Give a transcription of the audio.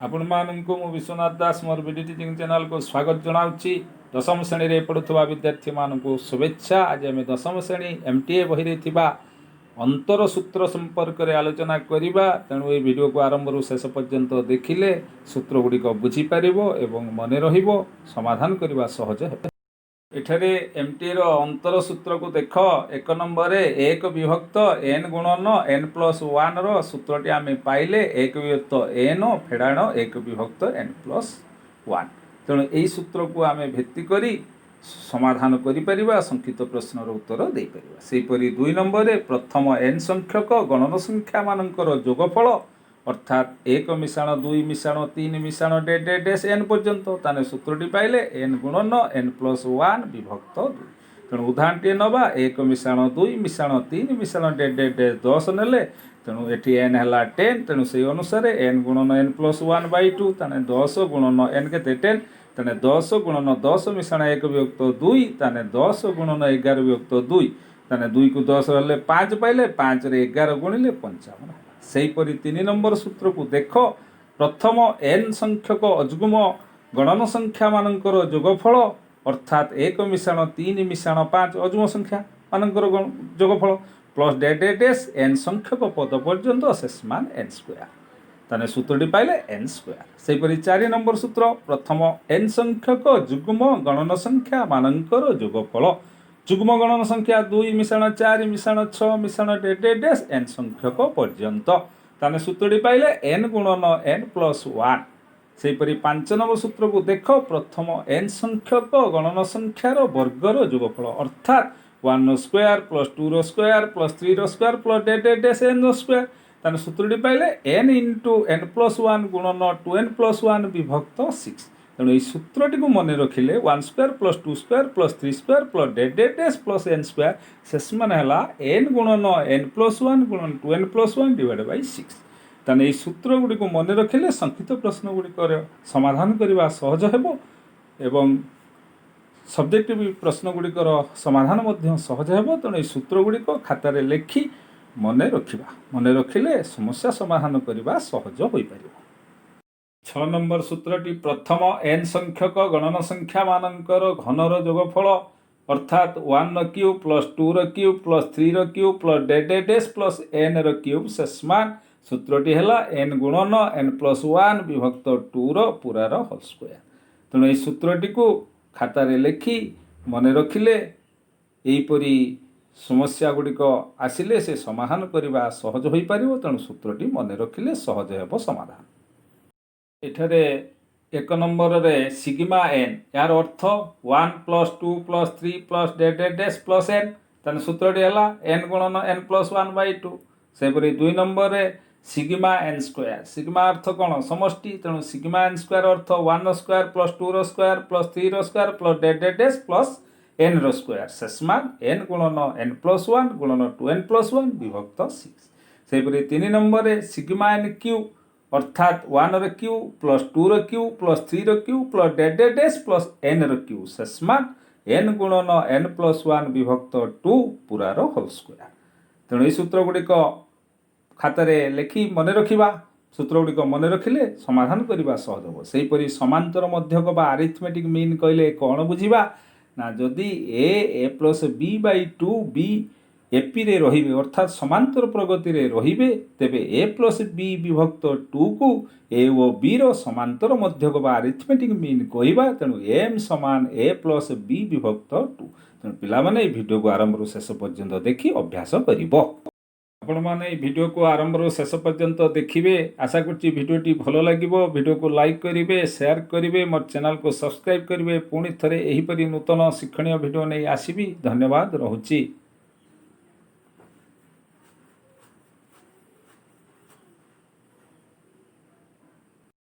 आपण मानक मु विश्वनाथ दास मोर वीडियो टीचिंग चैनल को स्वागत जनाऊँगी। दशम श्रेणी रे पढ़ुवा विद्यार्थी मानक शुभेच्छा। आज आम दशम श्रेणी MTA बही अंतर सूत्र संपर्क में आलोचना करवा। तेणु ये वीडियो को आरंभ रू शेष पर्यंत देखिले सूत्र गुड़िक बुझीपर एवं मन रमाधान करने सहज है। एठारे MTA रो अंतर सूत्र को देख। एक नंबर एक विभक्त n गुणन n+1 रो सूत्रटी आम पाइले एक विभक्त n फेड़ाण एक विभक्त n+1। तेणु यही सूत्र को आम भित्ति करी समाधान करिपरिबा, संक्षिप्त प्रश्नर उत्तर दे परिबा। सेहीपरि दुई नंबर प्रथम n संख्यक गणन संख्या मानकर जोगफल अर्थात 1 मिशाण 2 मिशाण 3 मिशाण डेस n पर्यंत ताने सूत्रटी पाइले n गुणन n+1 विभक्त 2। तेणु उदाहरणटी नवा 1 मिशाण 2 मिशाण 3 मिशाण डेस 10 नेले। तेणु एटी n है 10। तेणु से अनुसार n गुणन n+1/2 ताने 10 गुणन n के 10। तेने 10 गुणन 10 मिशाण 1 विभक्त 2 ताने 10 गुणन 11 विभक्त 2 ताने 2 को 10 रहे 5 पाइले 5 रे 11 गुणिले 55। सेहीपरि 3 नंबर सूत्र को देख। प्रथम n संख्यक अजुग्म गणन संख्या मानकर जोगफल अर्थात 1 मिशाण 3 मिशाण 5 अजुग्म संख्या मानकर जोगफल प्लस डेस n संख्यक पद पर्यंत शेष मान n²। ताने सूत्रटी पाइले n²। सेहीपरि 4 नंबर सूत्र प्रथम n संख्यक जुग्म गणन संख्या मानकर जोगफल जुग्म गणन संख्या 2 मिशाण 4 मिशाण 6 मिशाण डेस n संख्यक पर्यंत। ताने सूत्रटी पाइले n गुणन n+1। सेहीपरि 5 नंबर सूत्र को देख। प्रथम n संख्यक गणन संख्यार वर्गर जोगफल अर्थात 1² + 2² + 3² + डेस n²। ताने सूत्रटी पाइले n × n+1 गुणन 2n+1 विभक्त 6। तेणु यही सूत्रटी को मन रखिले 1² + 2² + 3² डेस n² शेष मान है n गुणन n+1 गुणन 2n+1 / 6। ताने यही सूत्र गुड़ी को मन रखिले संक्षिप्त प्रश्न गुड़िकर समाधान करने सहज हेबो एवं सब्जेक्टिव प्रश्न गुड़िकर समाधान मध्य सहज हेबो। तेणु यही सूत्र गुड़िक खातार लेखि मन रखिबा। मन रखिले समस्या समाधान करने सहज होई परिबो। 6 नंबर सूत्रटी प्रथम n संख्यक गणन संख्या मानकर घनर जोगफल अर्थात 1³ + 2³ + 3³ डेस n³ शेष मान सूत्रटी है n गुणन n+1 विभक्त 2 पूरार होल²। तेणु यही सूत्रटी को खातार लेखि मन रखिले एहीपरि समस्या गुड़िक आसिले से समाधान करने सहज हो पारिबो। तेणु सूत्रटी मन रखिले सहज हेबो समाधान। एठारे 1 नंबर रे सिग्मा n यार अर्थ 1 + 2 + 3 डेस n। ताने सूत्रटी है n गुणन n+1/2। सेहीपरि 2 नंबर रे सिग्मा n²। सिग्मा अर्थ कौन समष्टि। तेणु सिग्मा n² अर्थ 1² + 2² + 3² डेस n² शेष मान n गुणन n+1 गुणन 2n+1 विभक्त 6। सेहीपरि 3 नंबर रे सिग्मा n³ अर्थात 1³ + 2³ + 3³ डेस n³ शेष मान n गुणन n+1 विभक्त 2 पूरार होल²। तेणु यही सूत्र गुड़िक खातार लेखि मन रखिबा। सूत्र गुड़िक मन रखिले समाधान करने सहज हो। सेहीपरि समांतर मध्यक बा अरिथमेटिक मीन कहले कौन बुझिबा ना जदि a + b/2 b एपी रे रहिबे अर्थात समांतर प्रगति रे रहिबे तेबे a + b विभक्त 2 को a और b रो समांतर मध्यक बा अरिथमेटिक मीन कहिबा। तेणु m समान a + b विभक्त 2। तेणु पिला माने वीडियो को आरंभ रू शेष पर्यंत देखि अभ्यास करिवो। आपण माने वीडियो को आरंभ रू शेष पर्यंत देखिबे। आशा करछि वीडियोटी भलो लागिबो। वीडियो को लाइक करिवे, शेयर करिवे, मोर चैनल को सब्सक्राइब करिवे। पुणी थरे एहीपरि नूतन शिक्षणीय वीडियो नै आसीबी। धन्यवाद रहुछि।